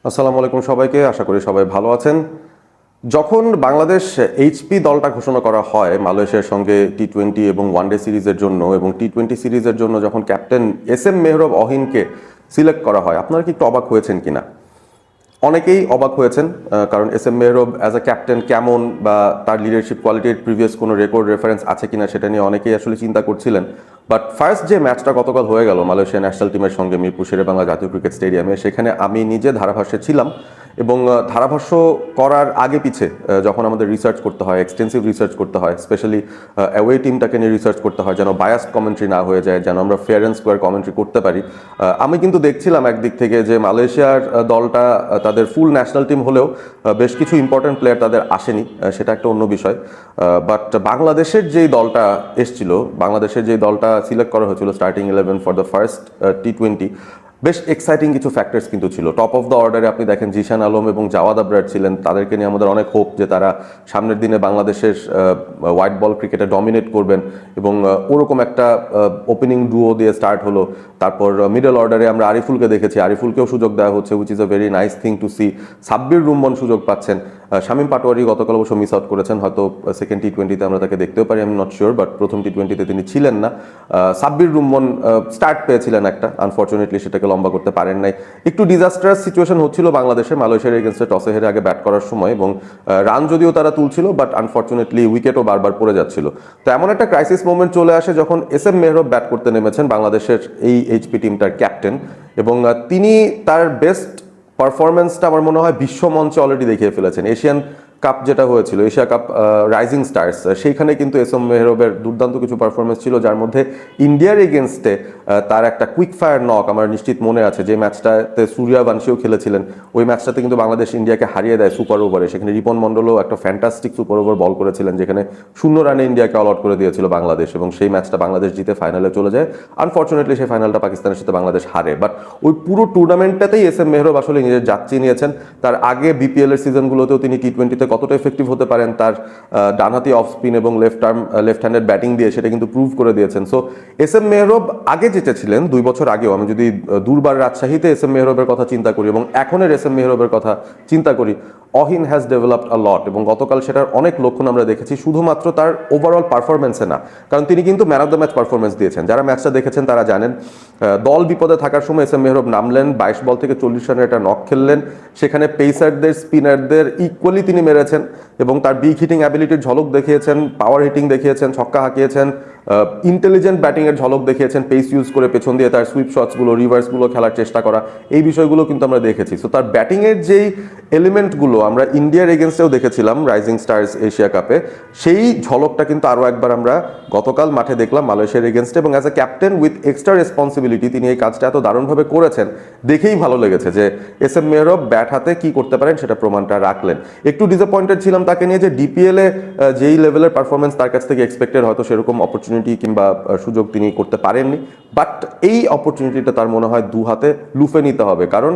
আসসালামু আলাইকুম সবাইকে, আশা করি সবাই ভালো আছেন। যখন বাংলাদেশ এইচপি দলটা ঘোষণা করা হয় মালয়েশিয়ার সঙ্গে টি-20 এবং ওয়ানডে সিরিজের জন্য এবং টি-20 সিরিজের জন্য যখন captain S M Mehrab অহিনকে select করা হয়, আপনারা কি একটু অবাক হয়েছেন কিনা? অনেকেই অবাক হয়েছেন, কারণ S M Mehrab as a captain কেমন বা তার লিডারশিপ কোয়ালিটির প্রিভিয়াস কোনো রেকর্ড রেফারেন্স আছে কিনা সেটা নিয়ে অনেকেই আসলে চিন্তা করছিলেন। বাট ফার্স্ট যে ম্যাচটা গতকাল হয়ে গেল মালয়েশিয়া ন্যাশনাল টিমের সঙ্গে মিরপুর শেরেবাংলা জাতীয় ক্রিকেট স্টেডিয়ামে, সেখানে আমি নিজে ধারাভাষ্যে ছিলাম এবং ধারাভাষ্য করার আগে পিছে যখন আমাদের রিসার্চ করতে হয়, এক্সটেন্সিভ রিসার্চ করতে হয়, স্পেশালি অ্যাওয়ে টিমটাকে নিয়ে রিসার্চ করতে হয় যেন বায়াসড কমেন্ট্রি না হয়ে যায়, যেন আমরা ফেয়ার অ্যান্ড স্কোয়ার কমেন্ট্রি করতে পারি। আমি কিন্তু দেখছিলাম একদিক থেকে যে মালয়েশিয়ার দলটা তাদের ফুল ন্যাশনাল টিম হলেও বেশ কিছু ইম্পর্টেন্ট প্লেয়ার তাদের আসেনি, সেটা একটা অন্য বিষয়। বাট বাংলাদেশের যেই দলটা এসছিল, বাংলাদেশের যেই দলটা সিলেক্ট করা হয়েছিল স্টার্টিং 11 ফর দ্য ফার্স্ট টি-20, বেশ এক্সাইটিং কিছু ফ্যাক্টরস কিন্তু ছিল। টপ অফ দ্য অর্ডারে আপনি দেখেন জিশান আলম এবং জাওয়াদ আবরার ছিলেন। তাদেরকে নিয়ে আমাদের অনেক হোপ যে তারা সামনের দিনে বাংলাদেশের হোয়াইট বল ক্রিকেটে ডমিনেট করবেন এবং ওরকম একটা ওপেনিং ডুও দিয়ে স্টার্ট হলো। তারপর মিডল অর্ডারে আমরা আরিফুলকে দেখেছি, আরিফুলকেও সুযোগ দেওয়া হচ্ছে, which is a very nice thing to see. Sabbir Rumman সুযোগ পাচ্ছেন। শামীম পাটোয়ারি গতকাল অবশ্য মিস আউট করেছেন, হয়তো সেকেন্ড টি-20তে আমরা তাকে দেখতেও পারি, আমি নট শিওর, বাট প্রথম টি-20তে তিনি ছিলেন না। সাব্বির রুম্মন স্টার্ট পেয়েছিলেন একটা, আনফর্চুনেটলি সেটাকে লম্বা করতে পারেন নাই। একটু ডিজাস্টারাস সিচুয়েশন হচ্ছিল বাংলাদেশের মালয়েশিয়ার এগেনস্টে টসে হেরে আগে ব্যাট করার সময়, এবং রান যদিও তারা তুলছিল বাট আনফর্চুনেটলি উইকেটও বারবার পড়ে যাচ্ছিল। তো এমন একটা ক্রাইসিস মোমেন্ট চলে আসে যখন এস এম মেহরব ব্যাট করতে নেমেছেন, বাংলাদেশের এই এইচপি টিমটার ক্যাপ্টেন, এবং তিনি তার বেস্ট পারফরমেন্সটা আমার মনে হয় বিশ্ব মঞ্চে অলরেডি দেখিয়ে ফেলেছেন। এশিয়ান কাপ যেটা হয়েছিল, এশিয়া কাপ রাইজিং স্টার্স, সেইখানে কিন্তু এস এম মেহরবের দুর্দান্ত কিছু পারফরমেন্স ছিল, যার মধ্যে ইন্ডিয়ার এগেনস্টে তার একটা কুইক ফায়ার নক আমার নিশ্চিত মনে আছে, যে ম্যাচটাতে সূর্যবংশীও খেলেছিলেন। ওই ম্যাচটাতে কিন্তু বাংলাদেশ ইন্ডিয়াকে হারিয়ে দেয় সুপার ওভারে, সেখানে রিপন মণ্ডলও একটা ফ্যান্টাস্টিক সুপার ওভার বল করেছিলেন, যেখানে 0 রানে ইন্ডিয়াকে অল আউট করে দিয়েছিল বাংলাদেশ, এবং সেই ম্যাচটা বাংলাদেশ জিতে ফাইনালে চলে যায়। আনফর্চুনেটলি সেই ফাইনালটা পাকিস্তানের সাথে বাংলাদেশ হারে। বাট ওই পুরো টুর্নামেন্টটাতেই এস এম মেহরব আসলে নিজের যাত্রী নিয়েছেন। তার আগে বিপিএল এর সিজনগুলোতেও তিনি টি-20তে কতটা এফেক্টিভ হতে পারেন তার ডানহাতি অফ স্পিন এবং লেফট হ্যান্ডেড ব্যাটিং দিয়ে, সেটা কিন্তু প্রুভ করে দিয়েছেন। সো এস এম মেহরব আগে যেটা ছিলেন 2 বছর আগেও, আমি যদি দুর্বার রাজশাহীতে এস এম মেহরবের কথা চিন্তা করি এবং এখনের এস এম মেহরবের কথা চিন্তা করি, অহিন হ্যাজ ডেভেলপড আ লট, এবং গতকাল সেটার অনেক লক্ষণ আমরা দেখেছি, শুধুমাত্র তার ওভারঅল পারফরমেন্সে না, কারণ তিনি কিন্তু man of the match performance দিয়েছেন। যারা ম্যাচটা দেখেছেন তারা জানেন, দল বিপদে থাকার সময় এস এম মেহরব নামলেন, 22 বল থেকে 40 রানের একটা নক খেললেন, সেখানে পেসারদের স্পিনারদের ইকুয়ালি তিনি মেরেছেন, এবং তার বিগ হিটিং অ্যাবিলিটির ঝলক দেখিয়েছেন, পাওয়ার হিটিং দেখিয়েছেন, ছক্কা হাঁকিয়েছেন, ইন্টেলিজেন্ট ব্যাটিংয়ের ঝলক দেখিয়েছেন, পেস ইউজ করে পেছন দিয়ে তার সুইপ শটসগুলো, রিভার্সগুলো খেলার চেষ্টা করা, এই বিষয়গুলো কিন্তু আমরা দেখেছি। সো তার ব্যাটিংয়ের যেই এলিমেন্টগুলো আমরা ইন্ডিয়ার এগেনস্টেও দেখেছিলাম রাইজিং স্টার্স এশিয়া কাপে, সেই ঝলকটা কিন্তু আরও একবার আমরা গতকাল মাঠে দেখলাম মালয়েশিয়ার এগেনস্টে, এবং as a captain with extra responsibility তিনি এই কাজটা এত দারুণভাবে করেছেন, দেখেই ভালো লেগেছে যে এস এম মেহরব ব্যাট হাতে কি করতে পারেন সেটা প্রমাণটা রাখলেন। একটু ডিসঅ্যাপয়েন্টেড ছিলাম তাকে নিয়ে যে ডিপিএলে যেই লেভেলের পারফরমেন্স তার কাছ থেকে এক্সপেক্টেড, হয়তো সেরকম অপরচুনিটি কিংবা সুযোগ তিনি করতে পারেননি। বাট এই অপরচুনিটিটা তার মনে হয় 2 হাতে লুফে নিতে হবে, কারণ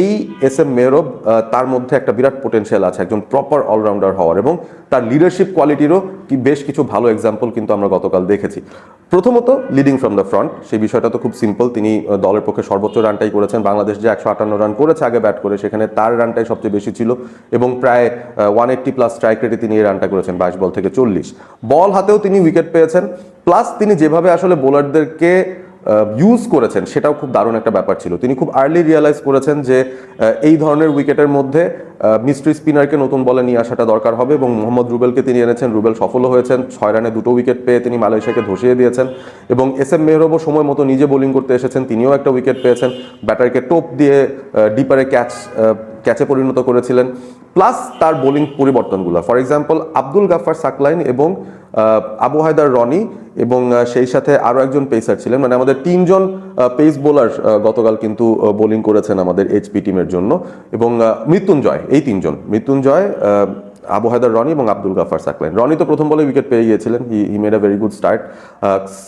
এই এস এম মেহরব, তার মধ্যে একটা বিরাট পোটেনশিয়াল আছে একজন প্রপার অলরাউন্ডার হওয়ার, এবং তার লিডারশিপ কোয়ালিটিরও বেশ কিছু ভালো এক্সাম্পল কিন্তু আমরা গতকাল দেখেছি। প্রথমত লিডিং ফ্রম দ্য ফ্রন্ট, সেই বিষয়টা তো খুব সিম্পল, তিনি দলের পক্ষে সর্বোচ্চ রানটাই করেছেন। বাংলাদেশ যে 158 রান করেছে আগে ব্যাট করে, সেখানে তার রানটাই সবচেয়ে বেশি ছিল, এবং প্রায় 180+ স্ট্রাইক রেটে তিনি এই রানটা করেছেন 22 বল থেকে 40। বল হাতেও তিনি উইকেট পেয়েছেন, প্লাস তিনি যেভাবে আসলে বোলারদেরকে ইউজ করেছেন সেটাও খুব দারুণ একটা ব্যাপার ছিল। তিনি খুব আর্লি রিয়ালাইজ করেছেন যে এই ধরনের উইকেটের মধ্যে মিস্ট্রি স্পিনারকে নতুন বলে নিয়ে আসাটা দরকার হবে, এবং মোহাম্মদ রুবেলকে তিনি এনেছেন, রুবেল সফলও হয়েছেন, 6 রানে 2টো উইকেট পেয়ে তিনি মালয়েশিয়াকে ধসিয়ে দিয়েছেন, এবং এস এম মেহরবও সময় মতো নিজে বোলিং করতে এসেছেন, তিনিও একটা উইকেট পেয়েছেন, ব্যাটারকে টোপ দিয়ে ডিপারে ক্যাচে পরিণত করেছিলেন। প্লাস তার বোলিং পরিবর্তনগুলো, ফর এক্সাম্পল আব্দুল গাফফার সাকলাইন এবং আবু হায়দার রনি, এবং সেই সাথে আরও একজন পেসার ছিলেন, মানে আমাদের 3জন পেস বোলার গতকাল কিন্তু বোলিং করেছেন আমাদের এইচপি টিমের জন্য, এবং মৃত্যুঞ্জয়, এই 3জন, মৃত্যুঞ্জয়, আবু হায়দার রনি এবং আব্দুল গাফফার সাকলাইন। রনি তো প্রথম বলে উইকেট পেয়ে গিয়েছিলেন, he made a very good start.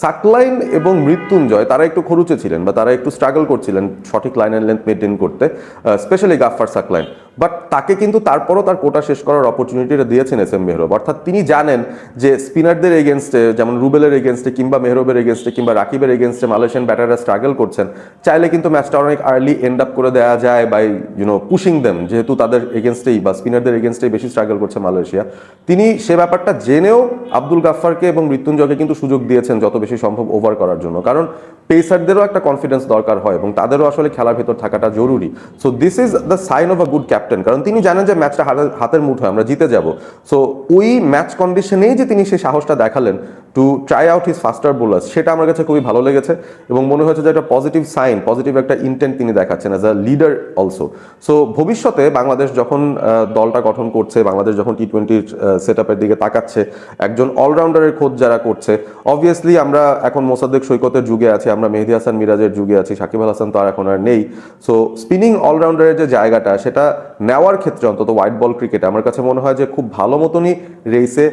Saqlain এবং মৃত্যুঞ্জয় তারা একটু খরুচে ছিলেন, বা তারা একটু স্ট্রাগল করছিলেন সঠিক লাইন অ্যান্ড লেন্থ মেনটেন করতে, স্পেশালি গাফফার সাকলাইন। বাট তাকে কিন্তু তারপরও তার কোটা শেষ করার অপরচুনিটিটা দিয়েছেন এস এম মেহরব। অর্থাৎ তিনি জানেন যে স্পিনারদের এগেনস্টে, যেমন রুবেলের এগেনস্টে কিংবা মেহরবের এগেনস্টে কিংবা রাকিবের এগেনস্টে মালয়েশিয়ান ব্যাটাররা স্ট্রাগল করছেন, চাইলে কিন্তু ম্যাচটা অনেক আর্লি এন্ড আপ করে দেওয়া যায় বাই পুশিং দেম, যেহেতু তাদের এগেনস্টেই বা স্পিনারদের এগেনস্টেই বেশি স্ট্রাগল করছে মালয়েশিয়া। তিনি সে ব্যাপারটা জেনেও আব্দুল গাফফারকে এবং মৃত্যুঞ্জয়কে কিন্তু সুযোগ দিয়েছেন যত বেশি সম্ভব ওভার করার জন্য, কারণ পেসারদেরও একটা কনফিডেন্স দরকার হয় এবং তাদেরও আসলে খেলার ভেতর থাকাটা জরুরি। So this is the sign of a good captain, কারণ তিনি জানেন যে ম্যাচটা হাতের মুঠোয়, আমরা জিতে যাব। সো ওই ম্যাচ কন্ডিশনেই যে তিনি সেই সাহসটা দেখালেন to try out his ফাস্টার bowlers, সেটা আমার কাছে খুবই ভালো লেগেছে এবং মনে হয়েছে যে একটা পজিটিভ সাইন, পজিটিভ একটা ইন্টেন্ট তিনি দেখাচ্ছেন as a leader also. So ভবিষ্যতে বাংলাদেশ যখন দলটা গঠন করছে, বাংলাদেশ যখন টি-20 সেট আপের দিকে তাকাচ্ছে, একজন অলরাউন্ডারের খোঁজ যারা করছে, অবভিয়াসলি আমরা এখন মোসাদ্দেক সৈকতের যুগে আছি, আমরা মেহেদী হাসান মিরাজের যুগে আছি, সাকিব আল হাসান তো আর এখন আর নেই। সো স্পিনিং অলরাউন্ডারের যে জায়গাটা, সেটা নেওয়ার ক্ষেত্রে অন্তত হোয়াইট বল ক্রিকেটে আমার কাছে মনে হয় যে খুব ভালো মতনই রেসে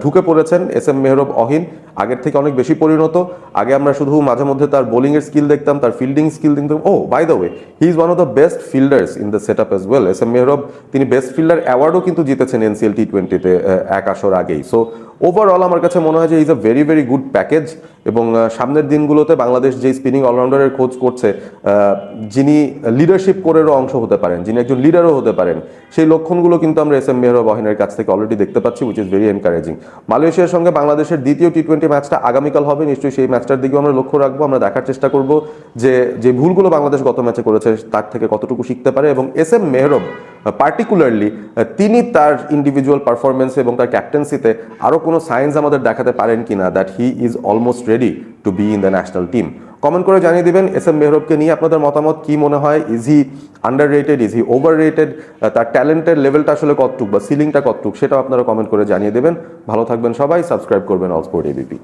ঢুকে পড়েছেন এস এম মেহরব অহিন, আগের থেকে অনেক বেশি পরিণত। আগে আমরা শুধু মাঝে মধ্যে তার বোলিংয়ের স্কিল দেখতাম, তার ফিল্ডিং স্কিল দেখতাম। Oh by the way, he is one of the best fielders in the set up as well. S M Mehrab তিনি বেস্ট ফিল্ডার অ্যাওয়ার্ডও কিন্তু জিতেছেন এনসিএল টি-20-তে এক আসর আগেই। সো ওভারঅল আমার কাছে মনে হয় যে is a very very good package এবং সামনের দিনগুলোতে বাংলাদেশ যে স্পিনিং অলরাউন্ডারের খোঁজ করছে, যিনি লিডারশিপ কোরেরও অংশ হতে পারেন, যিনি একজন লিডারও হতে পারেন, সেই লক্ষণগুলো কিন্তু আমরা এস এম মেহরব অহিনের কাছ থেকে অলরেডি দেখতে পাচ্ছি, উইচ ইজ ভেরি এনকারেজিং। মালয়েশিয়ার সঙ্গে বাংলাদেশের দ্বিতীয় টি-20 ম্যাচটা আগামীকাল হবে, নিশ্চয়ই সেই ম্যাচটার দিকেও আমরা লক্ষ্য রাখবো। আমরা দেখার চেষ্টা করব যে ভুলগুলো বাংলাদেশ গত ম্যাচে করেছে তার থেকে কতটুকু শিখতে পারে, এবং এস এম মেহরব পার্টিকুলারলি তিনি তার ইন্ডিভিজুয়াল পারফরমেন্স এবং তার ক্যাপ্টেন্সিতে আরও কোনো সাইন্স আমাদের দেখাতে পারেন কিনা that he is almost ready to be in the national team. Comment করে জানিয়ে দিবেন এস এম মেহরবকে নিয়ে আপনাদের মতামত, কি মনে হয়, is he under rated, is he over rated, তার ট্যালেন্টের লেভেলটা আসলে কতটুক বা সিলিংটা কতটুক, সেটাও আপনারা কমেন্ট করে জানিয়ে দেবেন। ভালো থাকবেন সবাই, সাবস্ক্রাইব করবেন অল স্পোর্ট এবিপি।